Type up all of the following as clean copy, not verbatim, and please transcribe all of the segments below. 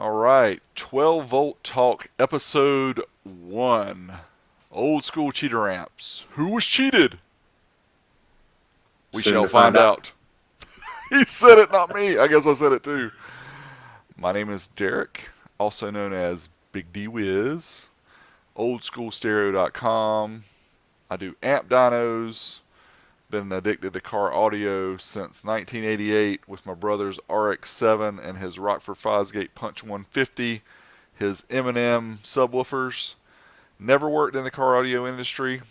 All right, 12 Volt Talk, episode 1. Old school cheater amps. Who was cheated? We Soon shall to find find out. out. He said it, not me. I guess I said it too. My name is Derek, also known as BigDWiz, oldschoolstereo.com. I do amp dynos. Been addicted to car audio since 1988 with my brother's RX-7 and his Rockford Fosgate Punch 150, his M&M subwoofers. Never worked in the car audio industry.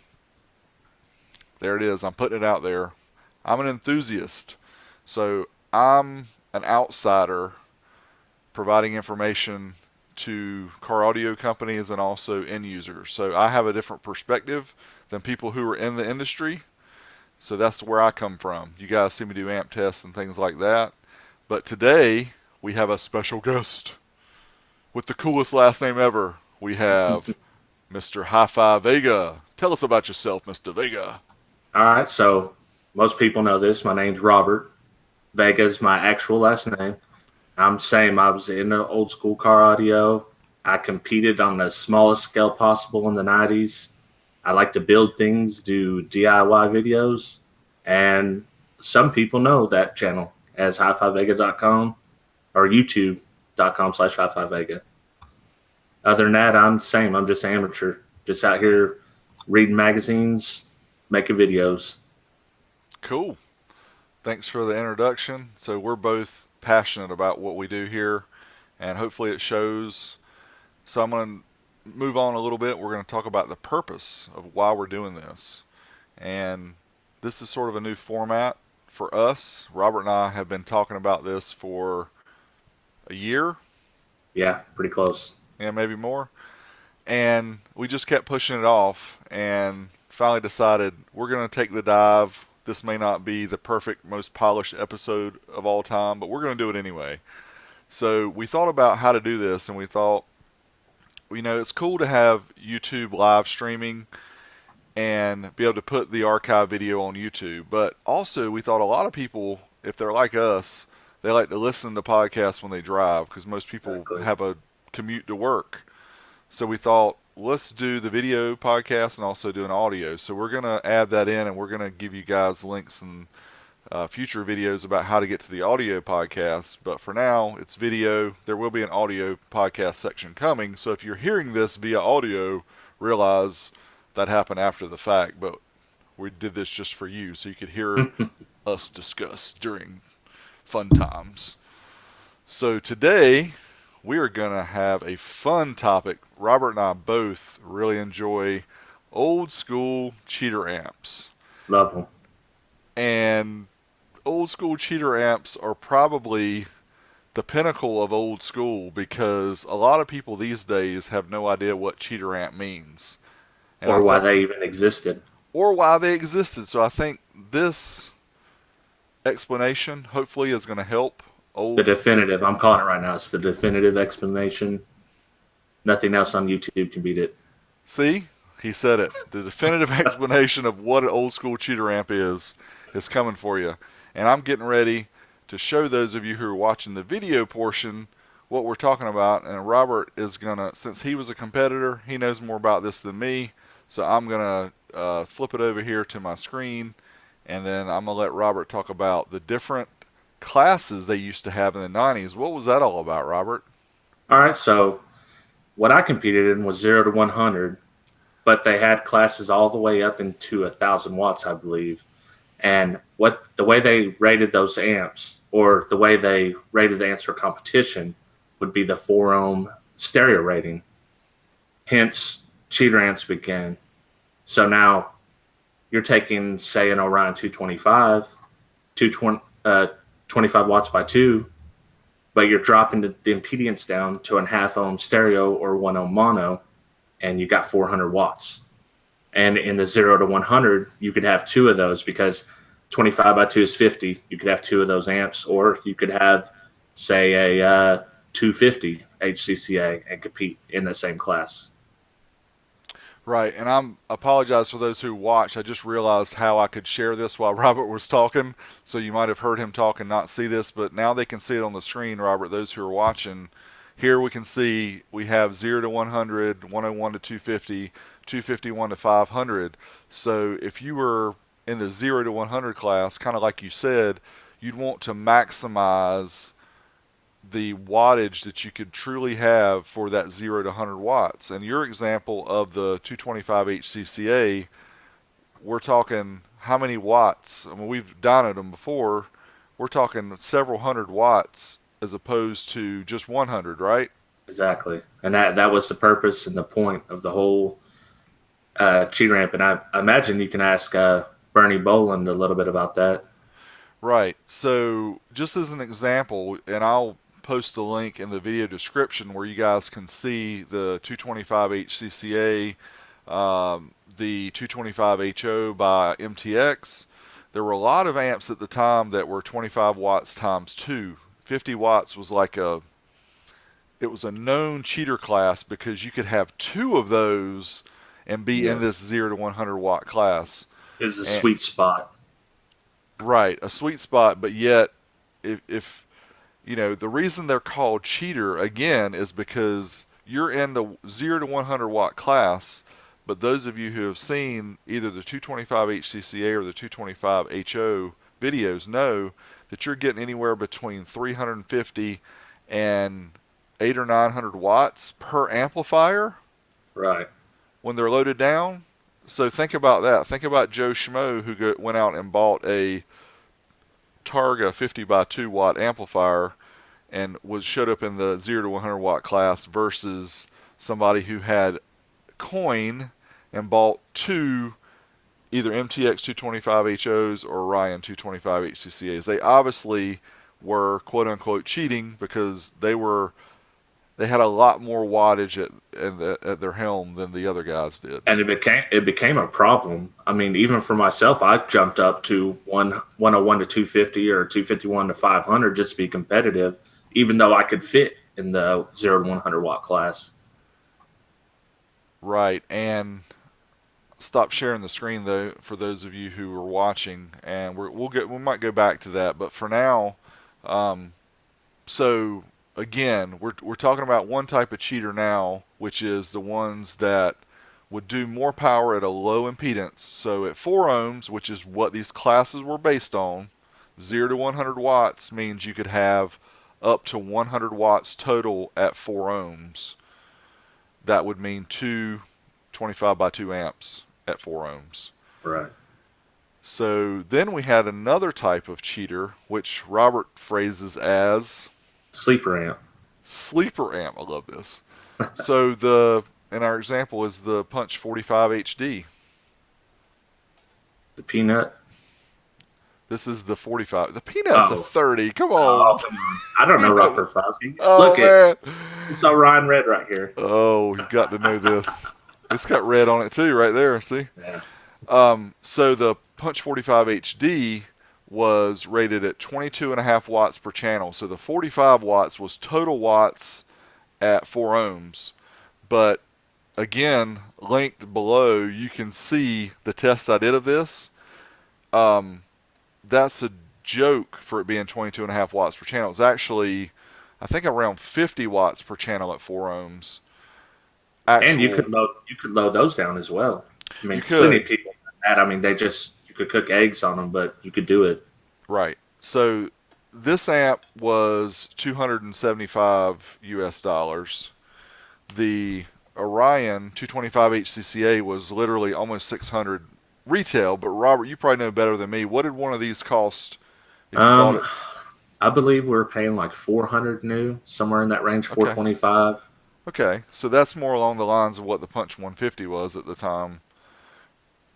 There it is. I'm putting it out there. I'm an enthusiast. So I'm an outsider providing information to car audio companies and also end users. So I have a different perspective than people who are in the industry. So that's where I come from. You guys see me do amp tests and things like that. But today we have a special guest with the coolest last name ever. We have Mr. HiFiVega. Tell us about yourself, Mr. Vega. All right, so most people know this. My name's Robert. Vega is my actual last name. I'm same. I was in the old school car audio. I competed on the smallest scale possible in the 90s. I like to build things, do DIY videos, and some people know that channel as HiFiVega.com or YouTube.com/HiFiVega. Other than that, I'm the same. I'm just amateur, just out here reading magazines, making videos. Cool. Thanks for the introduction. So we're both passionate about what we do here, and hopefully it shows. So I'm going to move on a little bit. We're going to talk about the purpose of why we're doing this. And this is sort of a new format for us. Robert and I have been talking about this for a year. Yeah, pretty close. Yeah, maybe more. And we just kept pushing it off and finally decided we're going to take the dive. This may not be the perfect, most polished episode of all time, but we're going to do it anyway. So we thought about how to do this, and we thought, it's cool to have YouTube live streaming and be able to put the archive video on YouTube. But also, we thought a lot of people, if they're like us, they like to listen to podcasts when they drive because most people Exactly. have a commute to work. So we thought, let's do the video podcast and also do an audio. So we're going to add that in, and we're going to give you guys links and future videos about how to get to the audio podcast. But for now, it's video. There will be an audio podcast section coming. So if you're hearing this via audio, realize that happened after the fact. But we did this just for you, so you could hear us discuss during fun times. So today, we are going to have a fun topic. Robert and I both really enjoy old school cheater amps. Love them. And old school cheater amps are probably the pinnacle of old school because a lot of people these days have no idea what cheater amp means. And Or why they even existed. or why they existed. So I think this explanation hopefully is going to help The definitive, I'm calling it right now. It's the definitive explanation. Nothing else on YouTube can beat it. See, he said it. The definitive explanation of what an old school cheater amp is coming for you. And I'm getting ready to show those of you who are watching the video portion what we're talking about. And Robert is going to, since he was a competitor, he knows more about this than me. So I'm going to flip it over here to my screen. And then I'm going to let Robert talk about the different classes they used to have in the 90s. What was that all about, Robert? All right, so what I competed in was 0 to 100, but they had classes all the way up into 1,000 watts, I believe. And the way they rated those amps, or the way they rated the amps for competition, would be the 4 ohm stereo rating. Hence, cheater amps began. So now you're taking, say, an Orion 225, 25 watts by 2, but you're dropping the impedance down to a half ohm stereo or 1 ohm mono, and you got 400 watts. And in the 0 to 100, you could have 2 of those because 25 by 2 is 50. You could have 2 of those amps, or you could have, say, a 250 HCCA and compete in the same class. Right, and I apologize for those who watched. I just realized how I could share this while Robert was talking, so you might have heard him talk and not see this, but now they can see it on the screen, Robert. Those who are watching, Here we can see we have 0 to 100, 101 to 250, 251 to 500. So if you were in the 0 to 100 class, kind of like you said, you'd want to maximize the wattage that you could truly have for that 0 to 100 watts. And your example of the 225 HCCA, we're talking how many watts? I mean, we've dynoed them before. We're talking several hundred watts as opposed to just 100, right? Exactly. And that was the purpose and the point of the whole cheater amp. And I imagine you can ask Bernie Boland a little bit about that. Right. So just as an example, and I'll post a link in the video description where you guys can see the 225 HCCA, the 225 HO by MTX. There were a lot of amps at the time that were 25 watts times 2. 50 watts was like it was a known cheater class because you could have 2 of those and be in this 0 to 100 watt class. It was a sweet spot. Right, a sweet spot, but yet if you know, the reason they're called cheater, again, is because you're in the 0 to 100 watt class, but those of you who have seen either the 225 HCCA or the 225 HO videos know that you're getting anywhere between 350 and 800 or 900 watts per amplifier. Right. When they're loaded down. So think about that. Think about Joe Schmo who went out and bought a Targa 50 by 2 watt amplifier and showed up in the 0 to 100 watt class versus somebody who had coin and bought 2 either MTX 225 HOs or Orion 225 HCCAs. They obviously were quote unquote cheating because they had a lot more wattage at their helm than the other guys did. And it became a problem. I mean, even for myself, I jumped up to 101 to 250 or 251 to 500 just to be competitive, even though I could fit in the 0 to 100 watt class. Right. And stop sharing the screen though for those of you who are watching, and we might go back to that, but for now, so again, we're talking about one type of cheater now, which is the ones that would do more power at a low impedance. So at 4 ohms, which is what these classes were based on, 0 to 100 watts means you could have up to 100 watts total at 4 ohms. That would mean 2 25 by 2 amps at 4 ohms. Right. So then we had another type of cheater, which Robert phrases as sleeper amp. Sleeper amp. I love this. So in our example is the Punch 45 HD. The Peanut. This is the 45. The Peanut's a 30. Come on. Oh, I don't know Robert Fosky. Oh, look man. It's Orion Red right here. Oh, you've got to know this. It's got red on it too, right there. See? Yeah. So the Punch 45 HD was rated at 22.5 watts per channel. So the 45 watts was total watts at 4 ohms. But again, linked below, you can see the test I did of this. That's a joke for it being 22.5 watts per channel. It's actually, I think, around 50 watts per channel at 4 ohms. And you could load those down as well. I mean, plenty of people do that. I mean, you could cook eggs on them, but you could do it. Right. So this amp was $275 US. The Orion 225 HCCA was literally almost 600 retail. But Robert, you probably know better than me. What did one of these cost? If you bought it? I believe we were paying like 400 new, somewhere in that range, 425. Okay, so that's more along the lines of what the Punch 150 was at the time,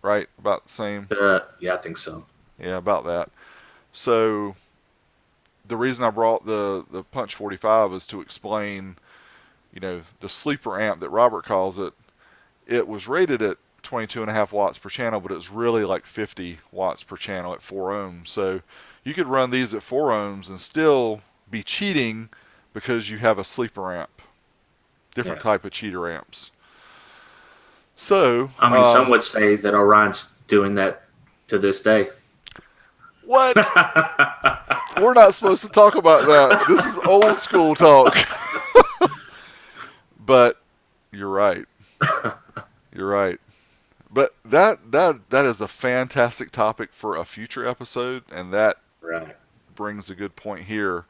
right? About the same? Yeah, I think so. Yeah, about that. So the reason I brought the Punch 45 is to explain, the sleeper amp that Robert calls it. It was rated at 22.5 watts per channel, but it's really like 50 watts per channel at 4 ohms. So you could run these at 4 ohms and still be cheating because you have a sleeper amp. Different type of cheater amps. So I mean, some would say that Orion's doing that to this day. What? We're not supposed to talk about that. This is old school talk. But you're right. You're right. But that is a fantastic topic for a future episode, and that Right. brings a good point here.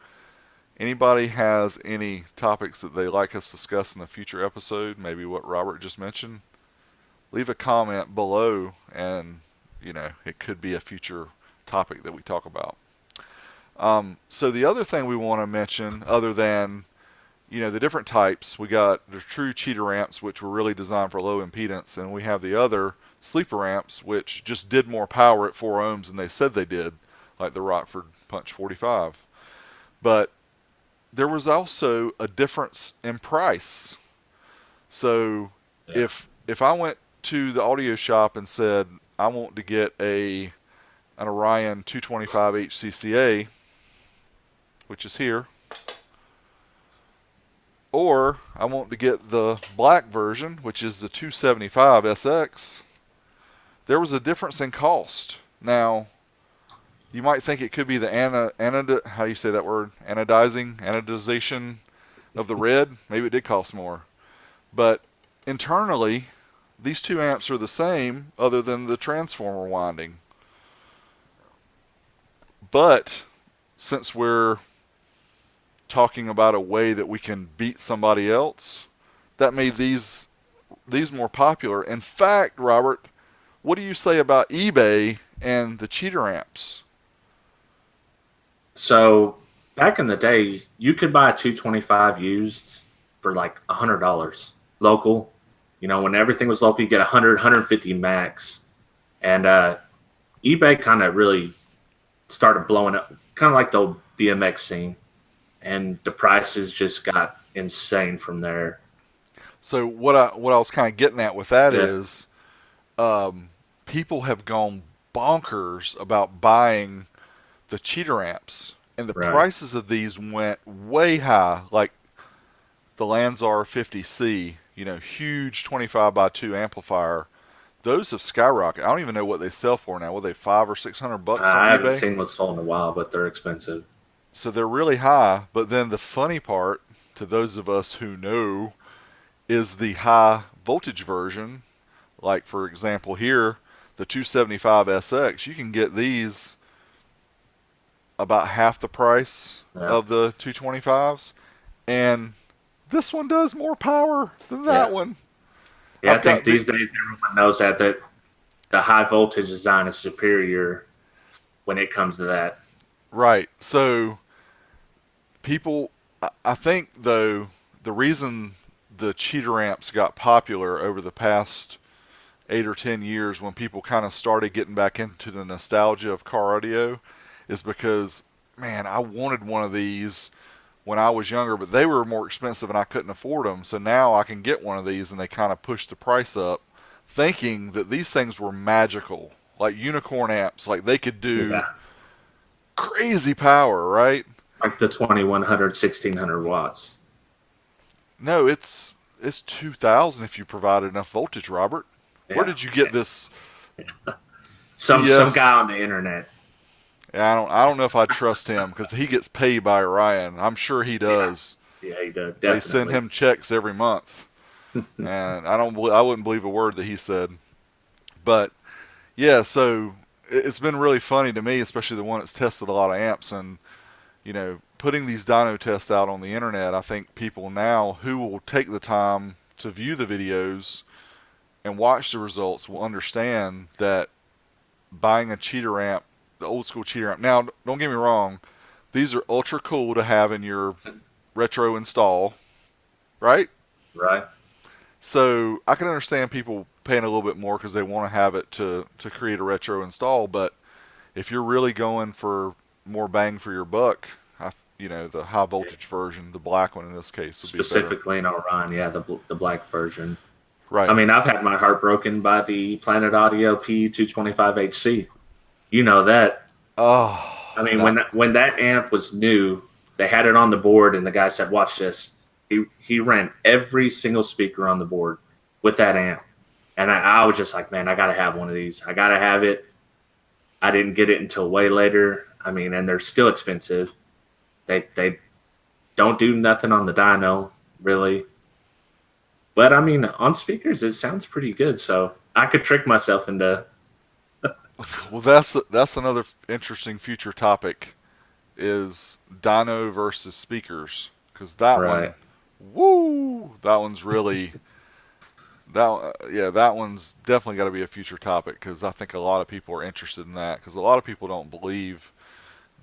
Anybody has any topics that they like us to discuss in a future episode, maybe what Robert just mentioned, leave a comment below, and it could be a future topic that we talk about. So the other thing we want to mention, other than the different types, we got the true cheater amps, which were really designed for low impedance, and we have the other sleeper amps, which just did more power at 4 ohms than they said they did, like the Rockford Punch 45. But there was also a difference in price. So Yeah. if I went to the audio shop and said I want to get an Orion 225 HCCA, which is here, or I want to get the black version, which is the 275 SX, there was a difference in cost. Now, you might think it could be the how do you say that word? Anodization of the red. Maybe it did cost more. But internally, these two amps are the same other than the transformer winding. But since we're talking about a way that we can beat somebody else, that made these more popular. In fact, Robert, what do you say about eBay and the cheater amps? So back in the day, you could buy a 225 used for like $100 local. When everything was local, you get 100, 150 max. And eBay kind of really started blowing up, kind of like the old BMX scene. And the prices just got insane from there. So what I was kind of getting at with that Yeah. is, people have gone bonkers about buying the cheater amps, and the Right. prices of these went way high. Like the Lanzar 50C, huge 25 by 2 amplifier. Those have skyrocketed. I don't even know what they sell for now. What are they, $500 or $600 on I haven't eBay? seen what's sold in a while, but they're expensive. So they're really high. But then the funny part, to those of us who know, is the high voltage version. Like, for example, here, the 275 SX, you can get these about half the price Yeah. of the 225s. And this one does more power than that Yeah. one. Yeah, I I've think got these days everyone knows that the high voltage design is superior when it comes to that. right. So people, I think though, the reason the cheater amps got popular over the past 8 or 10 years, when people kind of started getting back into the nostalgia of car audio, is because, man, I wanted one of these when I was younger, but they were more expensive and I couldn't afford them. So now I can get one of these, and they kind of pushed the price up, thinking that these things were magical, like unicorn amps, like they could do Yeah. crazy power, right? Like the 2100, 1600 watts. No, it's 2000 if you provide enough voltage, Robert. Where Yeah. did you get this? Some BS? guy on the internet. I don't know if I trust him because he gets paid by Orion. I'm sure he does. Yeah, he does. They send Definitely. him checks every month, and I wouldn't believe a word that he said. But yeah, so it's been really funny to me, especially the one that's tested a lot of amps, and putting these dyno tests out on the internet. I think people now who will take the time to view the videos and watch the results will understand that buying a cheater amp, the old school cheater amp. Now, don't get me wrong, these are ultra cool to have in your retro install, right? Right. So I can understand people paying a little bit more because they want to have it to create a retro install. But if you're really going for more bang for your buck, the high voltage version, the black one in this case, would be better. Specifically in Orion, yeah, the black version. Right. I mean, I've had my heart broken by the Planet Audio P225HC. You know that. Oh, I mean, when that amp was new, they had it on the board, and the guy said, "Watch this." He ran every single speaker on the board with that amp, and I was just like, "Man, I gotta have one of these. I gotta have it." I didn't get it until way later. I mean, and they're still expensive. They don't do nothing on the dyno, really. But I mean, on speakers, it sounds pretty good. So I could trick myself into. Well, that's another interesting future topic is dyno versus speakers because that Right. one, woo, that one's really that one's definitely got to be a future topic because I think a lot of people are interested in that because a lot of people don't believe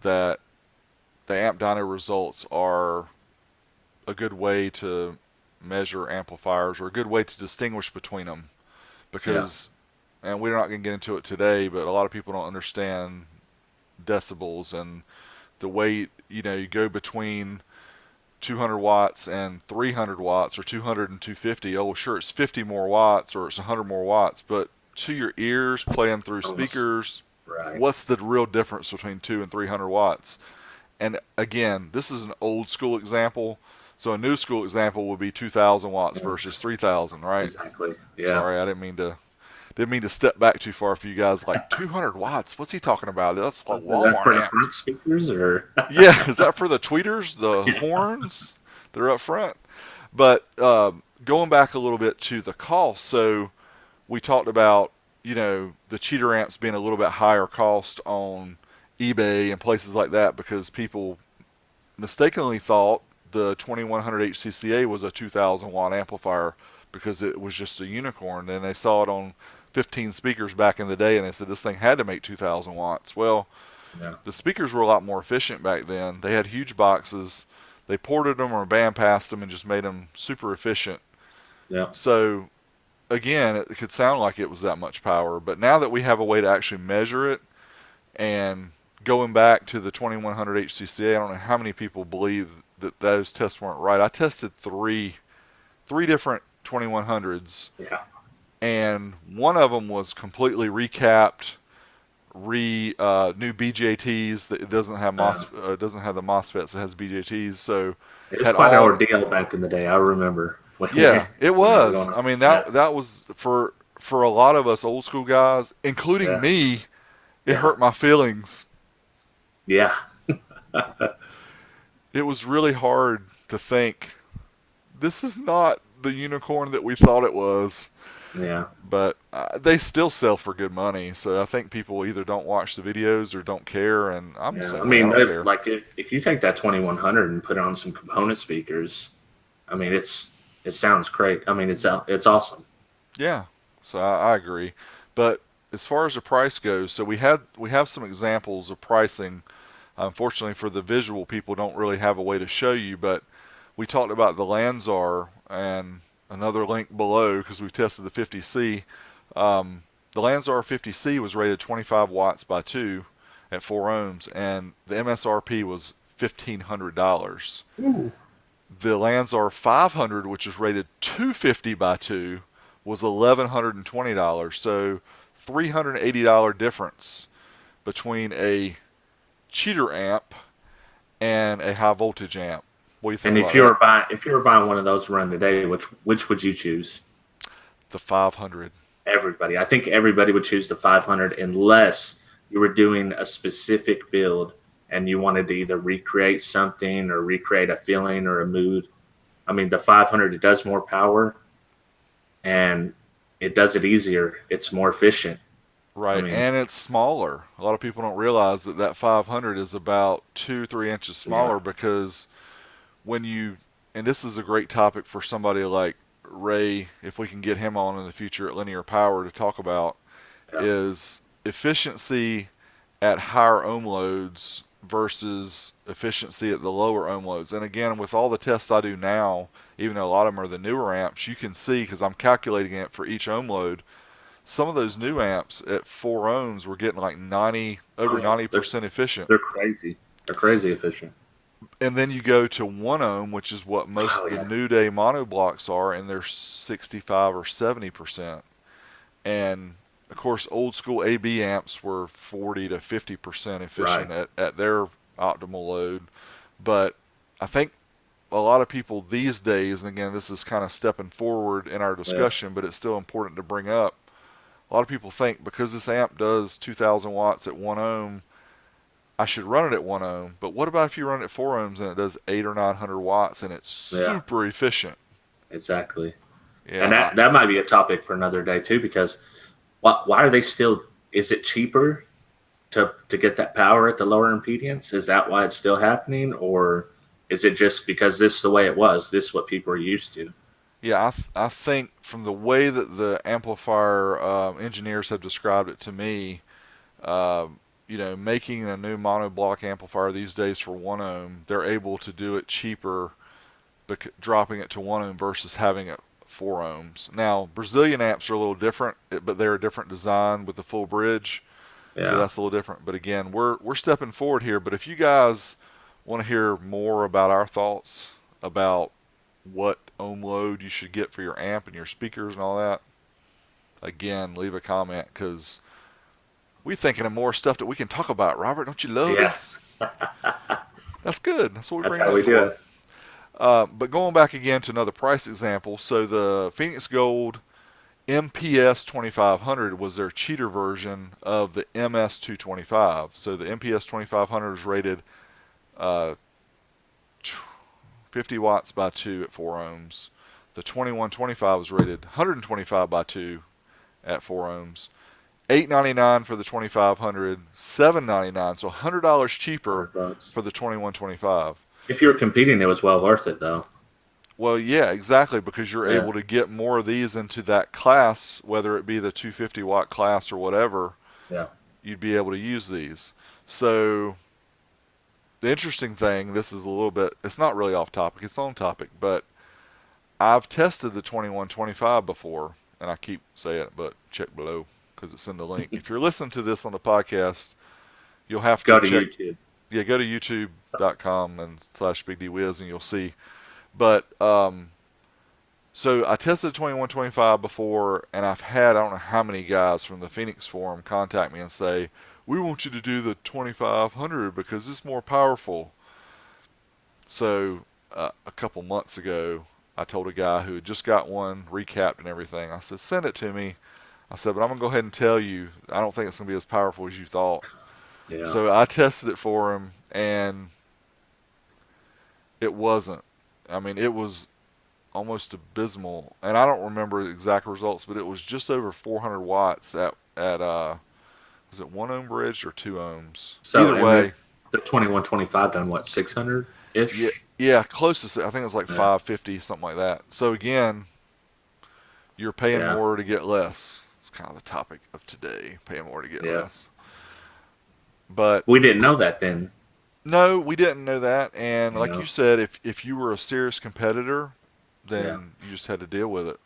that the amp dyno results are a good way to measure amplifiers or a good way to distinguish between them Yeah. because and we're not going to get into it today but a lot of people don't understand decibels and the way you go between 200 watts and 300 watts or 200 and 250. Oh, well, sure, it's 50 more watts or it's 100 more watts, but to your ears playing through Almost. speakers, Right. what's the real difference between 2 and 300 watts? And again, this is an old school example. So a new school example would be 2,000 watts Yeah. versus 3,000, right? Exactly. Yeah. Sorry, I didn't mean to step back too far for you guys. Like 200 watts. What's he talking about? That's a Is that for Walmart the amp. front speakers or? Yeah, is that for the tweeters, the Yeah. horns? They're up front. But going back a little bit to the cost, so we talked about the cheater amps being a little bit higher cost on eBay and places like that because people mistakenly thought the 2100 HCCA was a 2000 watt amplifier because it was just a unicorn. And they saw it on 15 speakers back in the day and they said this thing had to make 2000 watts. Well, Yeah. the speakers were a lot more efficient back then. They had huge boxes. They ported them or bandpassed them and just made them super efficient. Yeah. So again, it could sound like it was that much power, but now that we have a way to actually measure it, and going back to the 2100 HCCA, I don't know how many people believe that those tests weren't right. I tested three different 2100s, Yeah. and one of them was completely recapped, new BJTs that it doesn't have doesn't have the MOSFETs. It has BJTs, so It was had quite an all. ordeal back in the day. I remember when Yeah, it when I was was. going I up. mean Yeah. that was for a lot of us old school guys, including Yeah. me. It Yeah. hurt my feelings. Yeah. It was really hard to think this is not the unicorn that we thought it was. Yeah. But they still sell for good money, so I think people either don't watch the videos or don't care. And I'm the Yeah. I same way. I mean, don't care. like if you take that 2100 and put it on some component speakers, I mean, it sounds great. I mean, it's awesome. Yeah, so I agree. But as far as the price goes, so we have some examples of pricing. Unfortunately, for the visual people, don't really have a way to show you. But we talked about the Lanzar and another link below because we tested the 50C. The Lanzar 50C was rated 25 watts by 2 at 4 ohms, and the MSRP was $1,500. Ooh. The Lanzar 500, which is rated 250 by 2, was $1,120. So $380 difference between a cheater amp and a high voltage amp. What do you think And about that? if you were buying one of those to run today, which would you choose? The 500. Everybody. I think everybody would choose the 500 unless you were doing a specific build and you wanted to either recreate something or recreate a feeling or a mood. I mean, the 500, it does more power and it does it easier. It's more efficient. I Right, mean, and it's smaller. A lot of people don't realize that 500 is about 2-3 inches yeah, smaller because when you, and this is a great topic for somebody like Ray, if we can get him on in the future at Linear Power to talk about, yeah, is efficiency at higher ohm loads versus efficiency at the lower ohm loads. And again, with all the tests I do now, even though a lot of them are the newer amps, you can see because I'm calculating it for each ohm load. Some of those new amps at 4 ohms were getting like 90 oh over yeah, 90% efficient. they're crazy. They're crazy efficient. And then you go to 1 ohm, which is what most Oh of the yeah, new day monoblocks are, and they're 65 or 70%. And of course, old school AB amps were 40 to 50% right. efficient at their optimal load. But I think a lot of people these days, and again, this is kind of stepping forward in our Yeah, discussion, but it's still important to bring up. A lot of people think because this amp does 2,000 watts at 1 ohm, I should run it at 1 ohm. But what about if you run it at 4 ohms and it does 8 or 900 watts and it's yeah, super efficient? exactly. And Yeah, that might be a topic for another day too, because why are they still? Is it cheaper to get that power at the lower impedance? Is that why it's still happening, or is it just because this is the way it was? This is what people are used to. yeah. I think from the way that the amplifier engineers have described it to me, uh, making a new monoblock amplifier these days for 1 ohm, they're able to do it cheaper, dropping it to 1 ohm versus having it 4 ohms. Now, Brazilian amps are a little different, but they're a different design with the full bridge, so Yeah, that's a little different. But again, we're stepping forward here. But if you guys want to hear more about our thoughts about what ohm load you should get for your amp and your speakers and all that, again, leave a comment because we're thinking of more stuff that we can talk about. Robert, don't you love yeah, this? That's good. That's what we that's bring how that we do for. it. But going back again to another price example, so the Phoenix Gold MPS 2500 was their cheater version of the MS 225. So the MPS 2500 is rated uh, 50 watts by 2 at 4 ohms. The 2125 was rated 125 by 2 at 4 ohms. $899 for the 2500, $799, so $100 cheaper $100. for the 2125. If you were competing, it was well worth it, though. Well, yeah, exactly, because you're Yeah, able to get more of these into that class, whether it be the 250 watt class or whatever, yeah, you'd be able to use these. So the interesting thing, this is a little bit, it's not really off topic, it's on topic, but I've tested the 2125 before, and I keep saying it, but check below because it's in the link. If you're listening to this on the podcast, you'll have go to to check. YouTube. Yeah, go to youtube.com and /BigDWiz and you'll see. But so I tested 2125 before, and I've had I don't know how many guys from the Phoenix forum contact me and say, "We want you to do the 2500 because it's more powerful." So a couple months ago, I told a guy who had just got one recapped and everything. I said, "Send it to me." I said, "But I'm gonna go ahead and tell you, I don't think it's gonna be as powerful as you thought." Yeah, So I tested it for him, and it wasn't. I mean, it was almost abysmal, and I don't remember the exact results, but it was just over 400 watts at was it 1 ohm bridge or 2 ohms? so Either and way, the 2125 done what, 600 yeah, ish? yeah, close to I think it was like Yeah, 550 something like that. So again, you're paying yeah, more to get less. It's kind of the topic of today: paying more to get yeah. less. But We didn't know that then. no, we didn't know that, and You like you know. said, if you were a serious competitor, Yeah, then you just had to deal with it.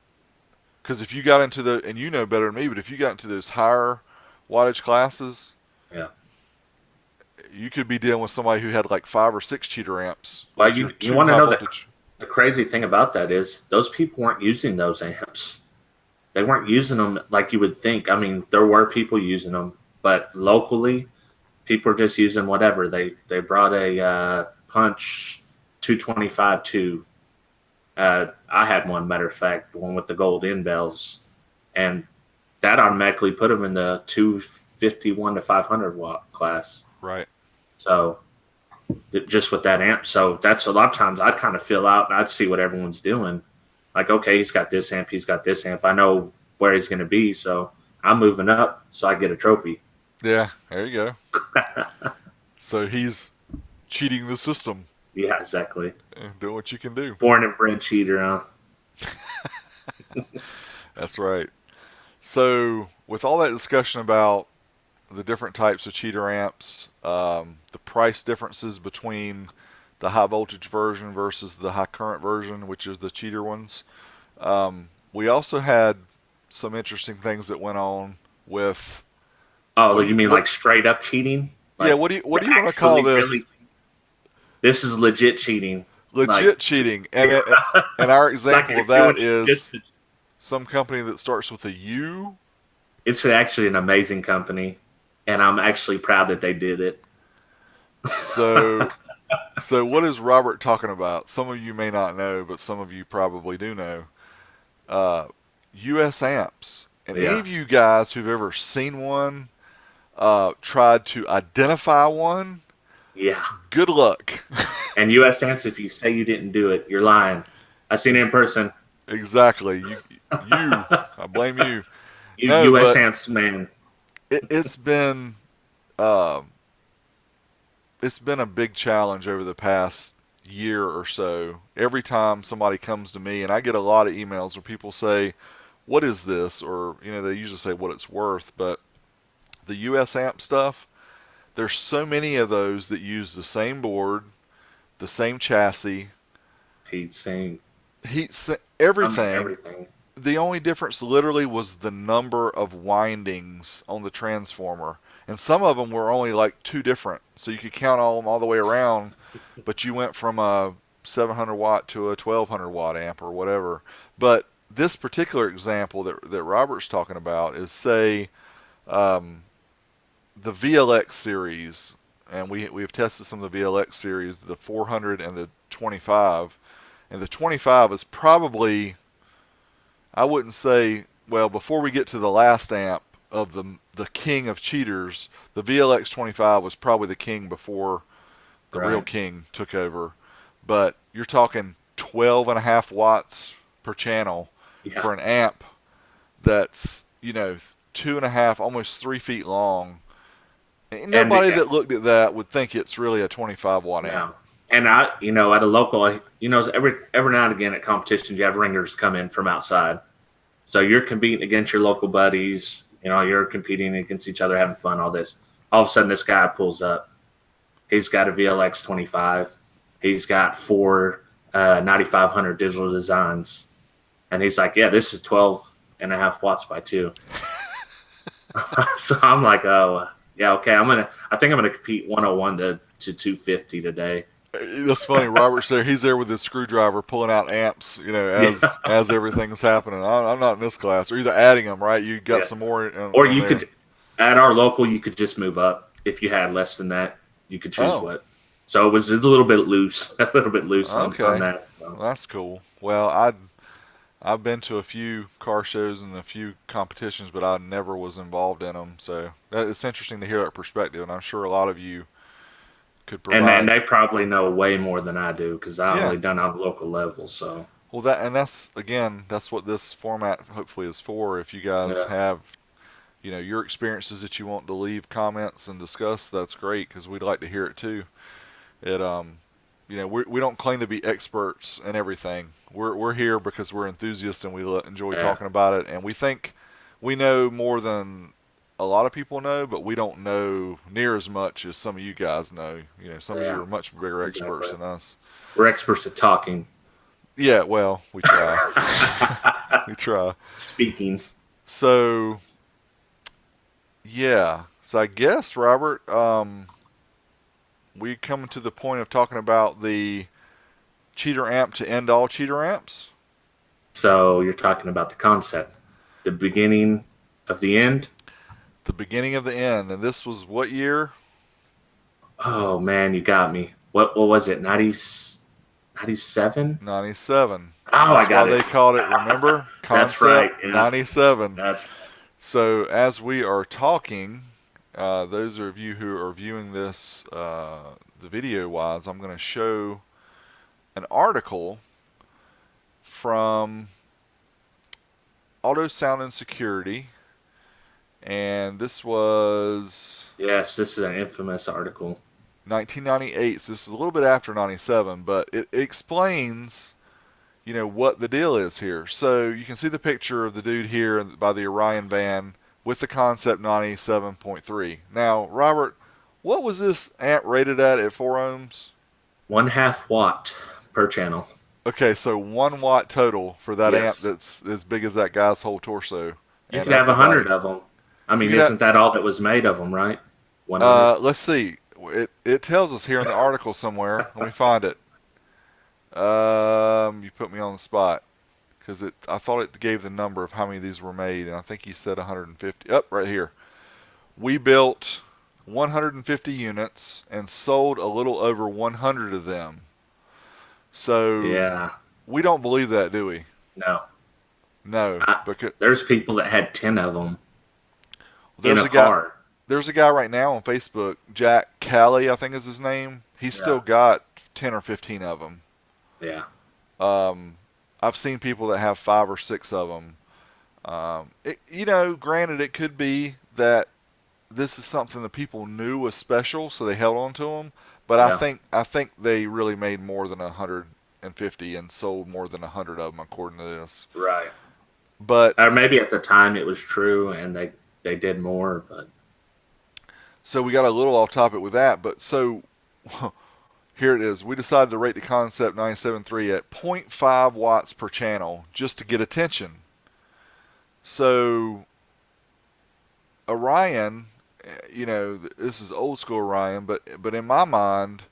Because if you got into and you know better than me, but if you got into those higher wattage classes, yeah. you could be dealing with somebody who had like 5 or 6 cheater amps Well, with your you two want to high know that voltage. the crazy thing about that is those people weren't using those amps. They weren't using them like you would think. I mean, there were people using them, but locally, people are just using whatever. They brought a Punch 225 2. I had one, matter of fact, the one with the gold end bells, and that automatically put them in the 251 to 500 watt class. Right. So just with that amp, so that's a lot of times I'd kind of fill out and I'd see what everyone's doing. Like, okay, he's got this amp, he's got this amp. I know where he's going to be, so I'm moving up so I get a trophy. Yeah. There you go. So he's cheating the system. Yeah, exactly. Doing what you can do. Born and bred cheater, huh? That's right. So with all that discussion about the different types of cheater amps, the price differences between the high voltage version versus the high current version, which is the cheater ones. We also had some interesting things that went on with Oh, what do you you mean what? like straight up cheating? Yeah, Like what do you're you want to call actually this? really, this is legit cheating. Like Legit cheating, and our like example you're of doing that it just is some company that starts with a U. it's actually an amazing company, and I'm actually proud that they did it. So so what is Robert talking about? Some of you may not know, but some of you probably do know. Uh, US amps. And any Yeah, of you guys who've ever seen one, tried to identify one, yeah. good luck. And U.S. Amps, if you say you didn't do it, you're lying. I seen it in person. Exactly. I blame you. You No, U.S. but amps, man. it's been uh, it's been a big challenge over the past year or so. Every time somebody comes to me, and I get a lot of emails where people say, "What is this?" or they usually say what it's worth. But the US amp stuff, there's so many of those that use the same board, the same chassis, He's saying everything. everything. The only difference literally was the number of windings on the transformer. And some of them were only like two different. So you could count all them all the way around, but you went from a 700 watt to a 1200 watt amp or whatever. But this particular example that Robert's talking about is, say, um, the VLX series. And we've tested some of the VLX series, the 400 and the 25. And the 25 is probably, I wouldn't say, well, before we get to the last amp of the king of cheaters, the VLX 25 was probably the king before the real Right. king took over. But you're talking 12 and a half watts per channel Yeah. for an amp that's, 2.5, almost 3 feet long. And And nobody that looked at that would think it's really a 25 watt amp. no. And at a local, every now and again at competitions, you have ringers come in from outside. So you're competing against your local buddies. You're competing against each other, having fun, all this. All of a sudden, this guy pulls up. He's got a VLX 25. He's got four 9500 digital designs. And he's like, yeah, this is 12 and a half watts by 2. So I'm like, oh, yeah, okay. I think I'm going to compete 101 to 250 today. That's funny. Robert's there. He's there with his screwdriver pulling out amps, as everything's happening. I'm not in this class. Or either adding them, right? You got some more. Or you could, at our local, you could just move up. If you had less than that, you could choose what. So it was a little bit loose, on that. So. Well, that's cool. Well, I've been to a few car shows and a few competitions, but I never was involved in them. So it's interesting to hear that perspective, and I'm sure a lot of you could provide. And they probably know way more than I do because I only done on a local level. So well, that's what this format hopefully is for. If you guys have your experiences that you want to leave comments and discuss, that's great because we'd like to hear it too. We don't claim to be experts in everything. We're here because we're enthusiasts and we enjoy talking about it, and we think we know more than a lot of people know, but we don't know near as much as some of you guys know. Some of you are much bigger experts than us. We're experts at talking. Yeah, well, we try. We try. Speaking. So, yeah. So I guess, Robert, we come to the point of talking about the cheater amp to end all cheater amps. So you're talking about the concept, the beginning of the end? The beginning of the end. And this was what year? Oh, man, you got me. What was it, 97? 97. Oh, I got it. That's why it. they called it, remember? Concept. That's right. Yeah. 97. That's So as we are talking, those of you who are viewing this the video-wise, I'm going to show an article from Auto Sound and Security. And this was... Yes, this is an infamous article. 1998, so this is a little bit after 97, but it explains, what the deal is here. So you can see the picture of the dude here by the Orion van with the Concept 97.3. Now, Robert, what was this amp rated at 4 ohms? 1/2 watt per channel. Okay, so 1 watt total for that amp that's as big as that guy's whole torso. You could have 100 of them. I mean, isn't that all that was made of them, right? 100? Let's see. It tells us here in the article somewhere. Let me find it. You put me on the spot because I thought it gave the number of how many of these were made, and I think you said 150. Right here. We built 150 units and sold a little over 100 of them. So we don't believe that, do we? No, because there's people that had 10 of them in a car. There's a guy right now on Facebook, Jack Callie, I think is his name. He's still got 10 or 15 of them. Yeah. I I've seen people that have 5 or 6 of them. Granted, it could be that this is something that people knew was special, so they held on to them. But I Yeah, think I think they really made more than 150 and sold more than 100 of them, according to this. right. But Or maybe at the time it was true and they did more, but so we got a little off topic with that. But so here it is. We decided to rate the Concept 97.3 at zero point 0.5 watts per channel just to get attention. So Orion, this is old school Orion, but in my mind,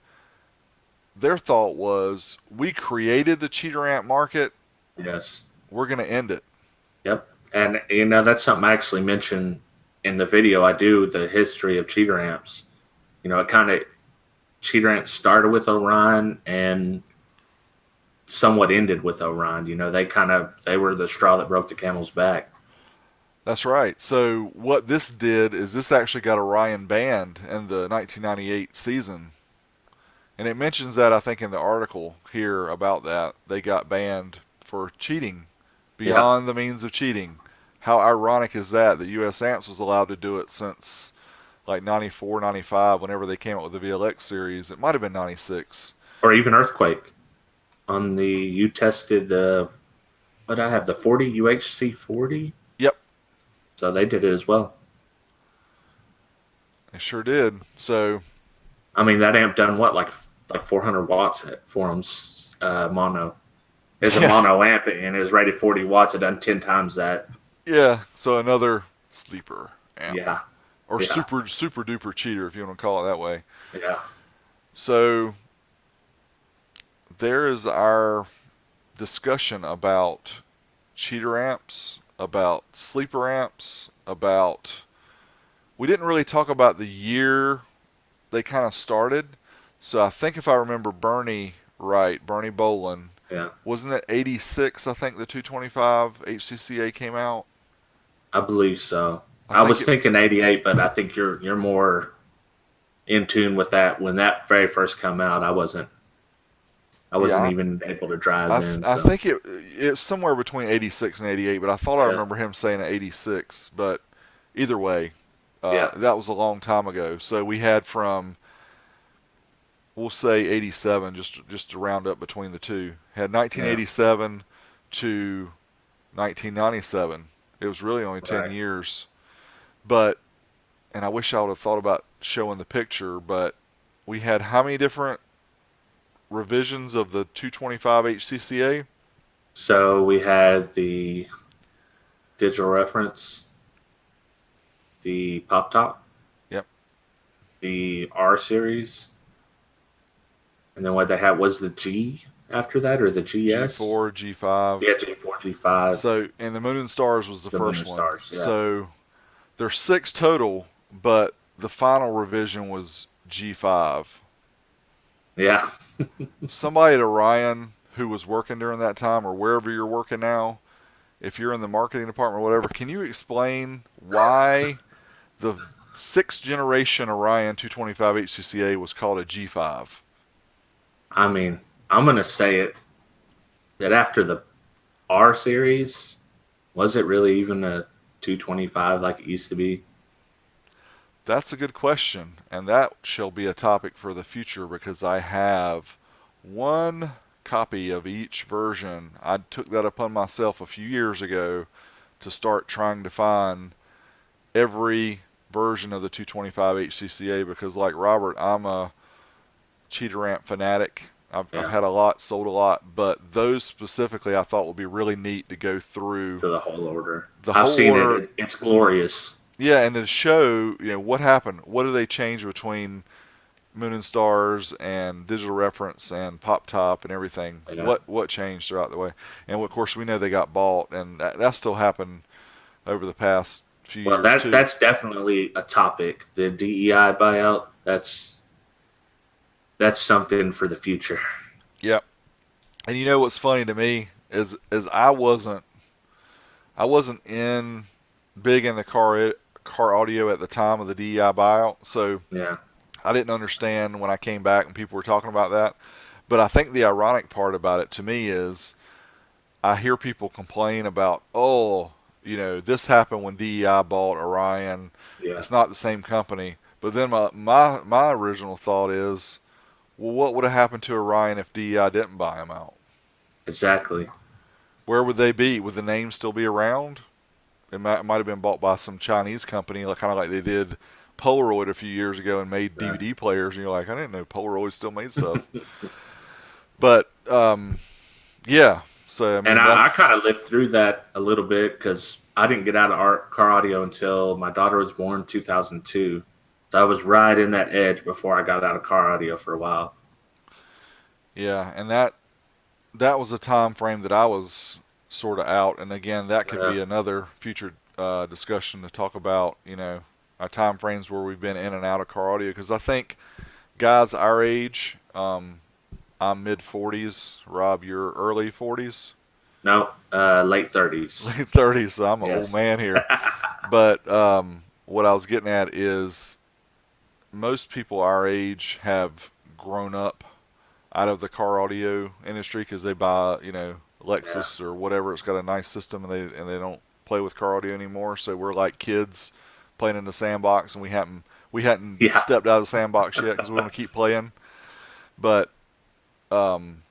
their thought was, we created the cheater amp market, yes. we're going to end it. Yep. And that's something I actually mentioned in the video I do, the history of cheater amps. It kind of cheater amps started with Orion and somewhat ended with Orion. They were the straw that broke the camel's back. That's right. So what this did is this actually got Orion banned in the 1998 season. And it mentions that, I think, in the article here about that. They got banned for cheating, beyond the means of cheating. How ironic is that US Amps was allowed to do it since like 94, 95, whenever they came out with the VLX series. It might have been 96. Or even Earthquake. You tested the 40 UHC 40? Yep. So they did it as well. They sure did. So, I mean, that amp done what, like 400 watts at Forum's mono. It's a mono amp, and it was rated 40 watts. It done 10 times that. yeah. So another sleeper amp. Yeah. Or Yeah. super duper cheater, if you want to call it that way. Yeah. So there is our discussion about cheater amps, about sleeper amps, about... We didn't really talk about the year they kind of started. So I think, if I remember Bernie right, Bernie Bolin, Yeah. wasn't it 86, I think, the 225 HCCA came out? I believe so. I was thinking 88, but I think you're more in tune with that. When that very first come out, I wasn't even able to drive in. I think it's somewhere between 86 and 88, but I thought I remember him saying 86. But either way, that was a long time ago. So we had from, we'll say 87, just to round up between the two. Had 1987 to 1997. It was really only 10 years. But, and I wish I would have thought about showing the picture, but we had how many different revisions of the 225 HCCA? So we had the digital reference, the pop top, yep, the R series, and then what they had was the G after that, or the GS? G4, G5. Yeah, G4, G5. So, and the Moon and Stars was the first one. Stars, yeah. So there's 6 total, but the final revision was G5. Yeah. Somebody at Orion who was working during that time, or wherever you're working now, if you're in the marketing department or whatever, can you explain why the 6th generation Orion 225 HCCA was called a G5? I mean, I'm going to say it, that after the R series, was it really even a 225 like it used to be? That's a good question, and that shall be a topic for the future, because I have one copy of each version. I took that upon myself a few years ago to start trying to find every version of the 225 HCCA, because like Robert, I'm a cheater amp fanatic. I've had a lot, sold a lot, but those specifically I thought would be really neat to go through. To the whole order. I've seen it. It's glorious. Yeah, and to show, what happened. What did they change between Moon and Stars and Digital Reference and Pop Top and everything? Yeah. What changed throughout the way? And of course, we know they got bought, and that still happened over the past few years too. That's definitely a topic. The DEI buyout. That's something for the future. Yep. And what's funny to me is I wasn't big in the car audio at the time of the DEI buyout, so yeah, I didn't understand when I came back and people were talking about that. But I think the ironic part about it to me is I hear people complain about, oh, this happened when DEI bought Orion. Yeah, It's not the same company. But then my original thought is, well, what would have happened to Orion if DEI didn't buy him out? exactly. Where would they be? Would the name still be around? It might have been bought by some Chinese company, like kind of like they did Polaroid a few years ago and made Right. DVD players. And you're like, I didn't know Polaroid still made stuff. But yeah. So I And mean, I that's kind of lived through that a little bit because I didn't get out of car audio until my daughter was born 2002. So I was right in that edge before I got out of car audio for a while. yeah, and that was a time frame that I was sort of out. And again, that could Yeah, be another future discussion to talk about. Our time frames where we've been in and out of car audio, because I think guys our age, I'm mid 40s. Rob, you're early 40s, no, late 30s. late 30s. So I'm an old Yes. man here. But what I was getting at is most people our age have grown up out of the car audio industry because they buy, Yeah. Lexus or whatever. It's got a nice system, and they don't play with car audio anymore. So we're like kids playing in the sandbox, and we hadn't Yeah. stepped out of the sandbox yet because we want to keep playing. But um,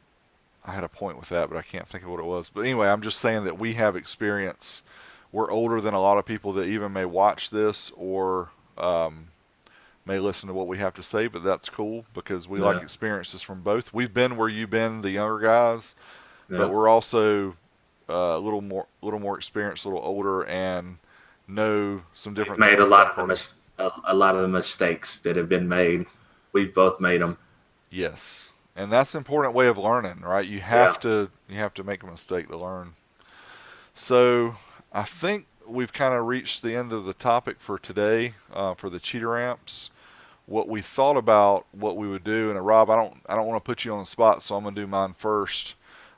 I had a point with that, but I can't think of what it was. But anyway, I'm just saying that we have experience. We're older than a lot of people that even may watch this or may listen to what we have to say, but that's cool because we like Yeah. experiences from both. We've been where you've been, the younger guys, but Yeah. we're also a little more experienced, a little older, and know some We've different made a things lot about of the cardio. a lot of the mistakes that have been made. We've both made them. Yes, and that's an important way of learning, right? You Yeah. have to make a mistake to learn. So I think we've kind of reached the end of the topic for today for the cheater amps. What we thought about what we would do, and Rob, I don't want to put you on the spot, so I'm gonna do mine first.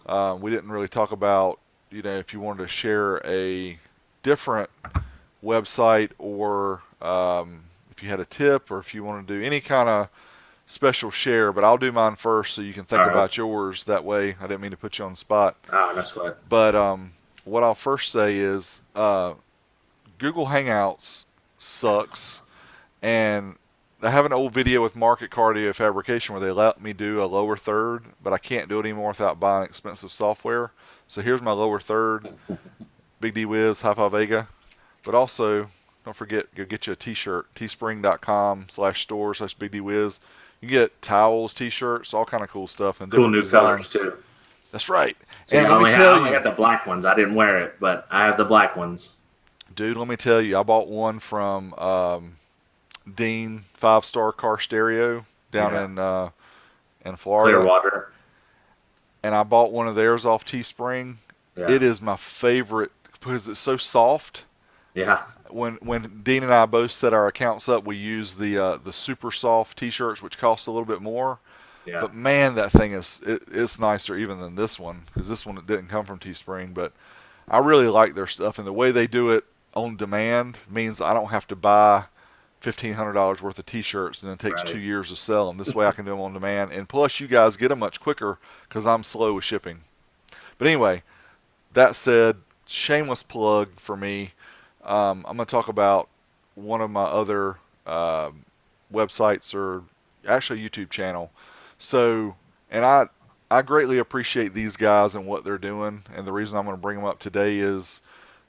We didn't really talk about if you wanted to share a different website or if you had a tip or if you want to do any kind of special share, but I'll do mine first so you can think All right. about yours. That way, I didn't mean to put you on the spot. Oh, that's what. But what I'll first say is Google Hangouts sucks, and I have an old video with Market Cardio Fabrication where they let me do a lower third, but I can't do it anymore without buying expensive software. So here's my lower third, BigDWiz, HiFiVega. But also, don't forget, go get you a t-shirt, teespring.com/store/BigDWiz. You get towels, t-shirts, all kind of cool stuff and Cool different new colors designs. too. That's right. See, And let me I tell only you, had the black ones. I didn't wear it, but I have the black ones. dude, let me tell you, I bought one from Dean 5-star car stereo down Yeah. in Florida, Clearwater. and I bought one of theirs off Teespring. Yeah. It is my favorite because it's so soft. Yeah. When Dean and I both set our accounts up, we use the super soft T-shirts, which cost a little bit more. Yeah. But man, that thing it's nicer even than this one because this one it didn't come from Teespring. But I really like their stuff, and the way they do it on demand means I don't have to buy $1,500 worth of T-shirts and then it takes Right. 2 years to sell them. This way I can do them on demand, and plus you guys get them much quicker because I'm slow with shipping. But anyway, that said, shameless plug for me. I'm going to talk about one of my other websites or actually YouTube channel. So, and I greatly appreciate these guys and what they're doing. And the reason I'm going to bring them up today is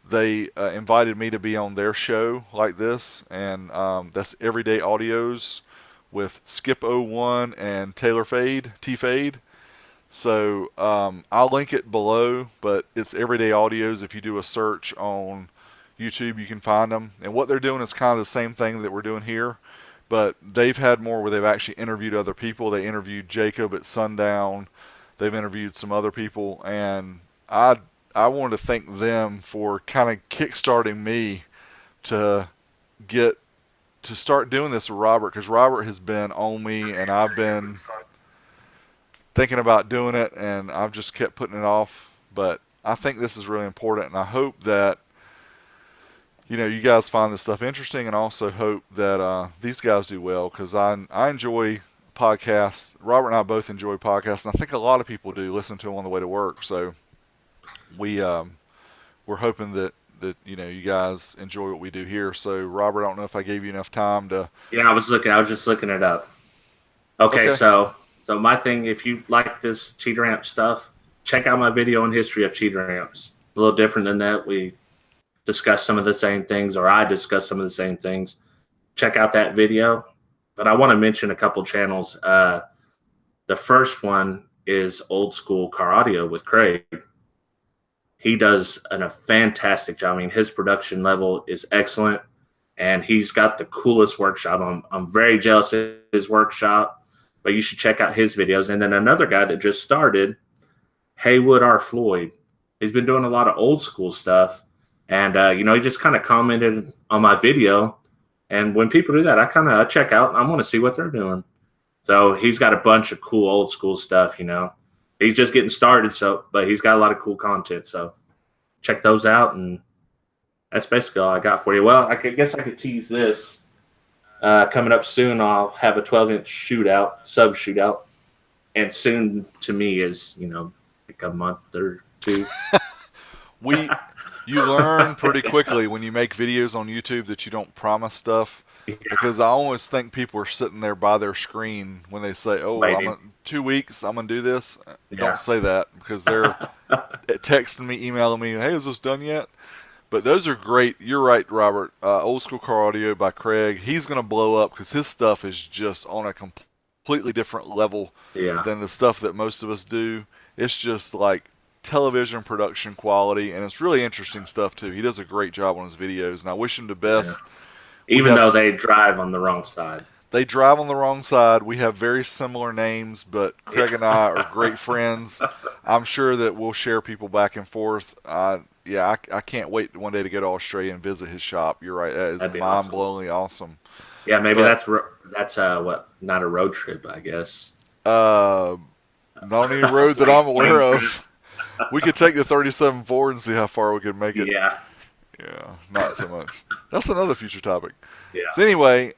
they invited me to be on their show like this, and that's Everyday Audios with Skip01 and Taylor Fade, T Fade. So I'll link it below, but it's Everyday Audios. If you do a search on YouTube, you can find them. And what they're doing is kind of the same thing that we're doing here, but they've had more where they've actually interviewed other people. They interviewed Jacob at Sundown. They've interviewed some other people, and I wanted to thank them for kind of kickstarting me to get to start doing this with Robert, because Robert has been on me and I've been thinking about doing it and I've just kept putting it off. But I think this is really important, and I hope that you guys find this stuff interesting, and also hope that these guys do well, because I enjoy podcasts. Robert and I both enjoy podcasts, and I think a lot of people do listen to them on the way to work. So we we're hoping that you guys enjoy what we do here. So Robert, I don't know if I gave you enough time to. Yeah, I was just looking it up. Okay, Okay. so my thing, if you like this cheater amp stuff, check out my video on history of cheater amps. A little different than that. We discuss some of the same things, or I discuss some of the same things. Check out that video. But I want to mention a couple channels. The first one is Old School Car Audio with Craig. He does a fantastic job. I mean, his production level is excellent, and he's got the coolest workshop. I'm very jealous of his workshop, but you should check out his videos. And then another guy that just started, Heywood R Floyd. He's been doing a lot of old school stuff, and he just kind of commented on my video. And when people do that, I kind of check out. I want to see what they're doing. So he's got a bunch of cool old school stuff. He's just getting started, but he's got a lot of cool content. So check those out, and that's basically all I got for you. Well, I guess I could tease this. Coming up soon, I'll have a 12-inch sub shootout, and soon to me is like a month or two. You learn pretty quickly when you make videos on YouTube that you don't promise stuff. Yeah. Because I always think people are sitting there by their screen when they say, "Oh, Waiting. 2 weeks, I'm gonna do this." Yeah. Don't say that, because they're texting me, emailing me, "Hey, is this done yet?" But those are great. You're right, Robert. Old School Car Audio by Craig. He's gonna blow up because his stuff is just on a completely different level Yeah. than the stuff that most of us do. It's just like television production quality, and it's really interesting stuff too. He does a great job on his videos, and I wish him the best. Yeah. Even though they drive on the wrong side. They drive on the wrong side. We have very similar names, but Craig and I are great friends. I'm sure that we'll share people back and forth. I can't wait one day to go to Australia and visit his shop. You're right. That is mind-blowingly awesome. Yeah, maybe that's not a road trip, I guess. Not on any road that I'm aware of. We could take the 37 Ford and see how far we could make it. Yeah. Yeah, not so much. That's another future topic. Yeah. So anyway,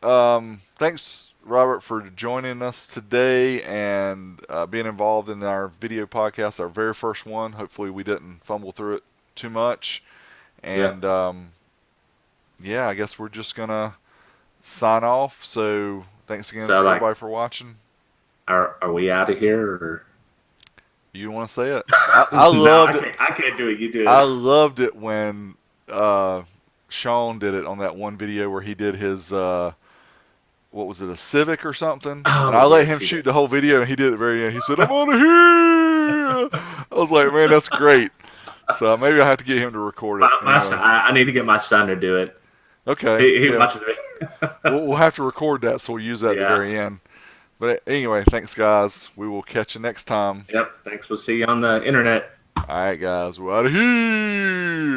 thanks, Robert, for joining us today and being involved in our video podcast, our very first one. Hopefully we didn't fumble through it too much. And I guess we're just going to sign off. So thanks again for everybody for watching. Are we out of here? Or? You want to say it? I loved it. I can't do it. You do it. I loved it when Sean did it on that one video where he did his what was it, a Civic or something? Oh, and I let him shoot the whole video, and he did it very end. He said, "I'm out of here." I was like, "Man, that's great." So maybe I have to get him to record it. I need to get my son to do it. Okay. He watches it. We'll have to record that, so we'll use that at the very end. But anyway, thanks, guys. We will catch you next time. Yep. Thanks. We'll see you on the internet. All right, guys. We're out of here.